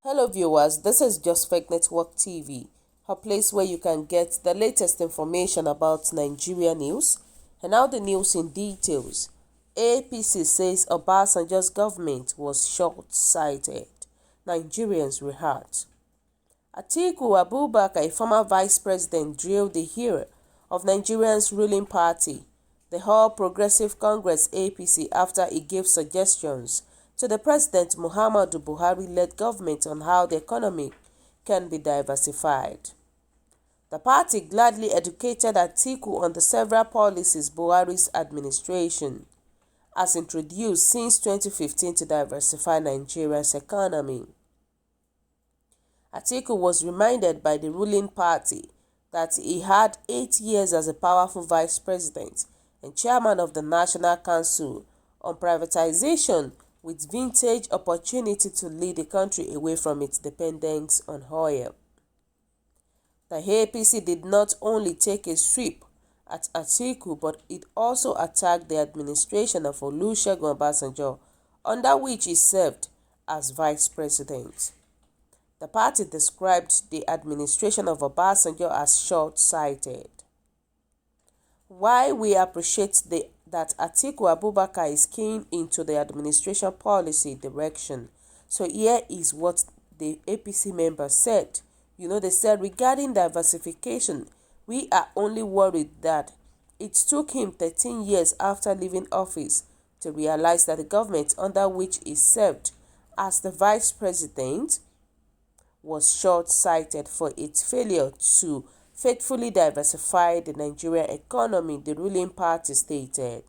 Hello viewers, this is Just Fake Network TV, a place where you can get the latest information about Nigeria news. And now the news in details. APC says Obasanjo's government was short-sighted. Nigerians react. Atiku Abubakar, a former vice president, drilled the hero of Nigeria's ruling party, the All Progressive Congress (APC), after he gave suggestions to the President Muhammadu Buhari-led government on how the economy can be diversified. The party gladly educated Atiku on the several policies Buhari's administration has introduced since 2015 to diversify Nigeria's economy. Atiku was reminded by the ruling party that he had 8 years as a powerful vice president and chairman of the National Council on Privatization, with vintage opportunity to lead the country away from its dependence on oil. The APC did not only take a sweep at Atiku, but it also attacked the administration of Olusegun Obasanjo, under which he served as vice president. The party described the administration of Obasanjo as short-sighted. While we appreciate that Atiku Abubakar is keen into the administration policy direction, so here is what the APC members said. They said, regarding diversification, we are only worried that it took him 13 years after leaving office to realize that the government under which he served as the vice president was short-sighted for its failure to faithfully diversify the Nigerian economy, the ruling party stated.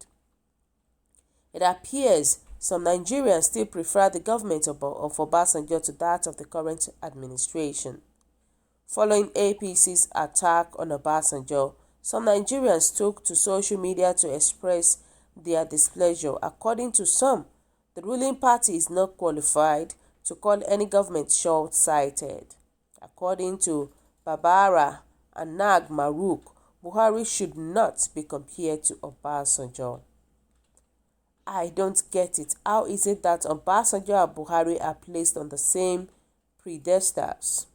It appears some Nigerians still prefer the government of Obasanjo to that of the current administration. Following APC's attack on Obasanjo, some Nigerians took to social media to express their displeasure. According to some, the ruling party is not qualified to call any government short-sighted. According to Babara and Nag Maruk, Buhari should not be compared to Obasanjo. I don't get it. How is it that Obasanjo and Buhari are placed on the same pedestals?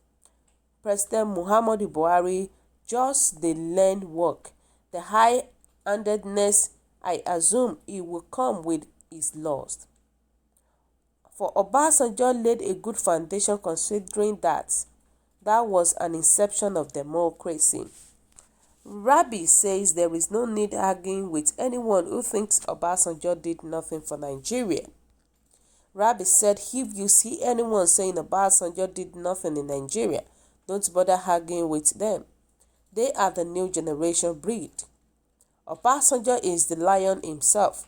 President Muhammadu Buhari just the learned work. The high-handedness, I assume he will come with, is lost. For Obasanjo laid a good foundation, considering that was an inception of democracy. Rabi says there is no need arguing with anyone who thinks Obasanjo did nothing for Nigeria. Rabi said, if you see anyone saying Obasanjo did nothing in Nigeria, don't bother arguing with them. They are the new generation breed. Obasanjo is the lion himself.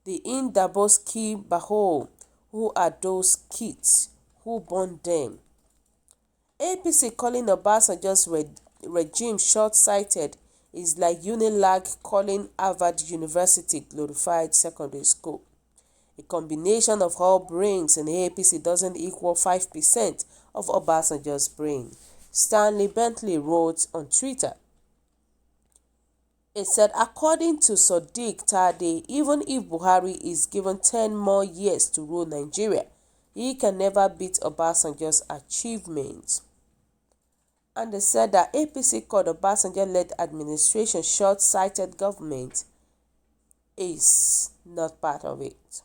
The Indaboski Baho. Who are those kids? Who born them? APC calling Obasanjo's regime short-sighted is like Unilag calling Harvard University glorified secondary school. A combination of all brains in APC doesn't equal 5% of Obasanjo's brain, Stanley Bentley wrote on Twitter. It said, according to Sadiq Tade, even if Buhari is given 10 more years to rule Nigeria, he can never beat Obasanjo's achievements. And they said that APC called Obasanjo-led administration short-sighted government is not part of it.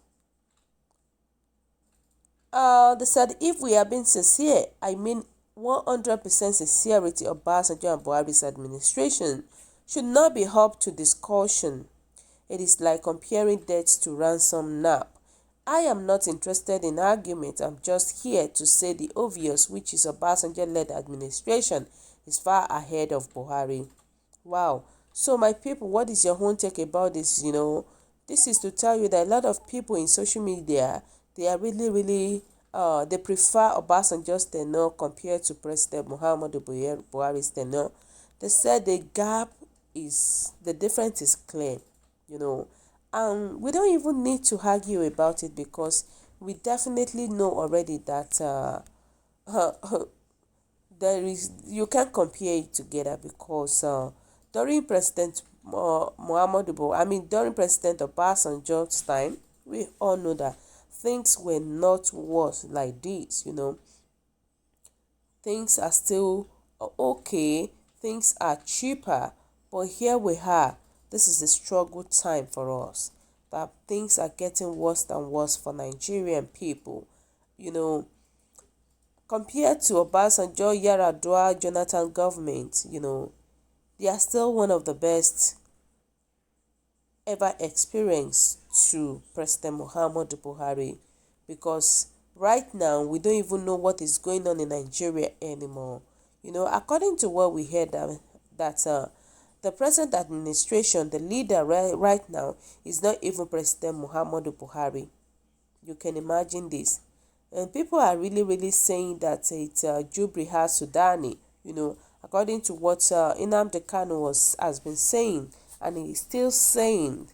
They said, if we are being sincere, I mean 100% sincerity, Obasanjo and Buhari's administration should not be up to discussion. It is like comparing debts to ransom nap. I am not interested in argument. I'm just here to say the obvious, which is Obasanjo-led administration is far ahead of Buhari. Wow. So my people, what is your own take about this? This is to tell you that a lot of people in social media, they are really they prefer Obasanjo's tenure compared to President Muhammadu Buhari's tenure. They said the difference is clear, and we don't even need to argue about it, because we definitely know already that you can't compare it together, because during President during President Obasanjo's time, we all know that things were not worse like this. things are still okay, things are cheaper, but here we are. This is a struggle time for us, that things are getting worse and worse for Nigerian people. You know, compared to Obasanjo, Yaradua, Jonathan government, they are still one of the best ever experienced to President Muhammadu Buhari, because right now we don't even know what is going on in Nigeria anymore. According to what we heard, that the present administration, the leader right now, is not even President Muhammadu Buhari. You can imagine this. And people are really, really saying that it's Jubriha Sudani, according to what Nnamdi Kanu has been saying, and he's still saying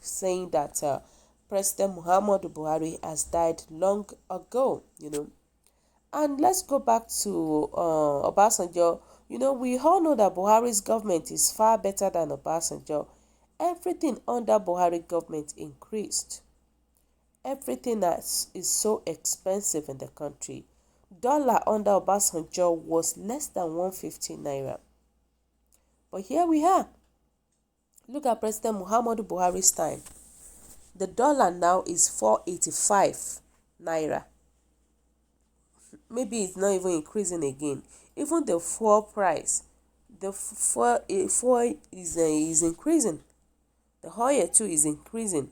that President Muhammadu Buhari has died long ago. And let's go back to Obasanjo. We all know that Buhari's government is far better than Obasanjo. Everything under Buhari government increased. Everything that is so expensive in the country. Dollar under Obasanjo was less than 150 naira. But here we are. Look at President Muhammadu Buhari's time. The dollar now is 485 naira. Maybe it's not even increasing again. Even the fuel price, the fuel is increasing. The oil too is increasing.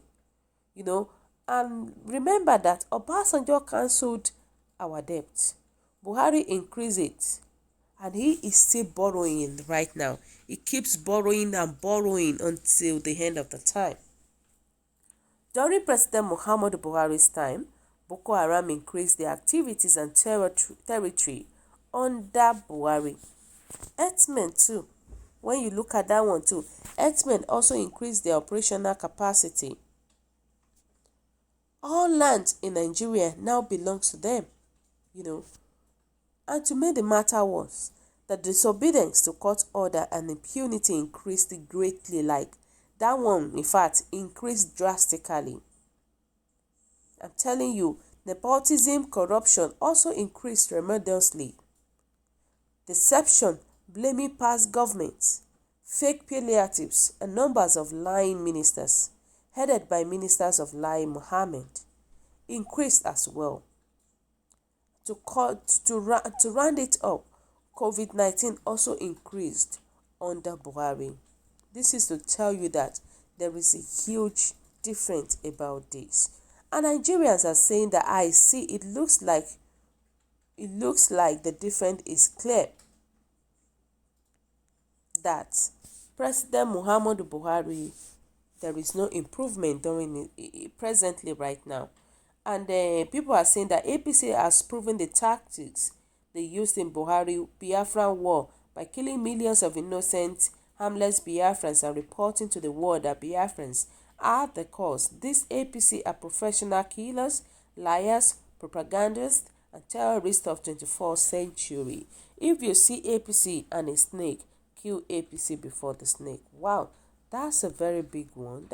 And remember that Obasanjo cancelled our debt. Buhari increased it. And he is still borrowing right now. He keeps borrowing and borrowing until the end of the time. During President Muhammadu Buhari's time, Boko Haram increased their activities and territory under Buhari. Herdsmen too. When you look at that one too, herdsmen also increased their operational capacity. All land in Nigeria now belongs to them, And to make the matter worse, the disobedience to court order and impunity increased greatly. Like that one, in fact, increased drastically. I'm telling you, nepotism, corruption also increased tremendously. Deception, blaming past governments, fake palliatives, and numbers of lying ministers, headed by ministers of lying Mohammed, increased as well. To round it up, COVID-19 also increased under Buhari. This is to tell you that there is a huge difference about this. And Nigerians are saying that I see it looks like the difference is clear. That President Muhammadu Buhari, there is no improvement during presently right now. And people are saying that APC has proven the tactics they used in Buhari Biafran war by killing millions of innocent, harmless Biafrans and reporting to the world that Biafrans are the cause. These APC are professional killers, liars, propagandists, and terrorists of 24th century. If you see APC and a snake, kill APC before the snake. Wow, that's a very big one.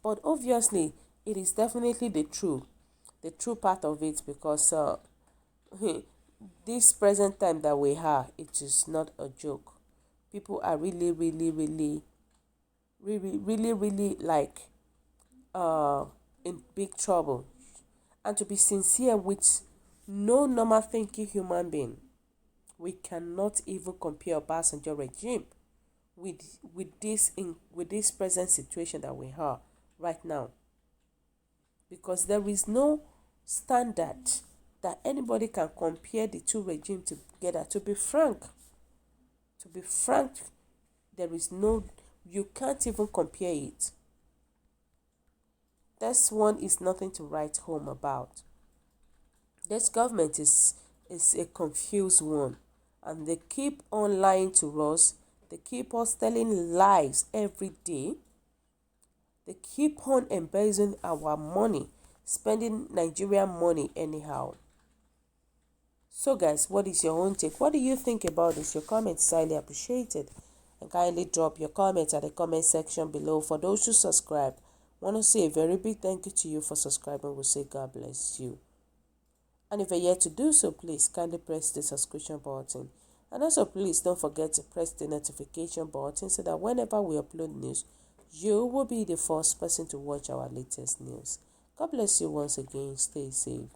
But obviously, it is definitely the true part of it, because this present time that we have, it is not a joke. People are really like in big trouble. And to be sincere with no normal thinking human being, we cannot even compare Obasanjo regime with this present situation that we have right now, because there is no standard that anybody can compare the two regimes together. To be frank, there is no, you can't even compare it. This one is nothing to write home about. This government is a confused one, and they keep on lying to us. They keep us telling lies every day. They keep on embezzling our money, spending Nigerian money anyhow. So guys, what is your own take? What do you think about this? Your comments highly appreciated. And kindly drop your comments at the comment section below. For those who subscribe, I want to say a very big thank you to you for subscribing. We'll say God bless you. And And if you're yet to do so, please kindly press the subscription button. And also, please don't forget to press the notification button so that whenever we upload news, you will be the first person to watch our latest news. God bless you once again. Stay safe.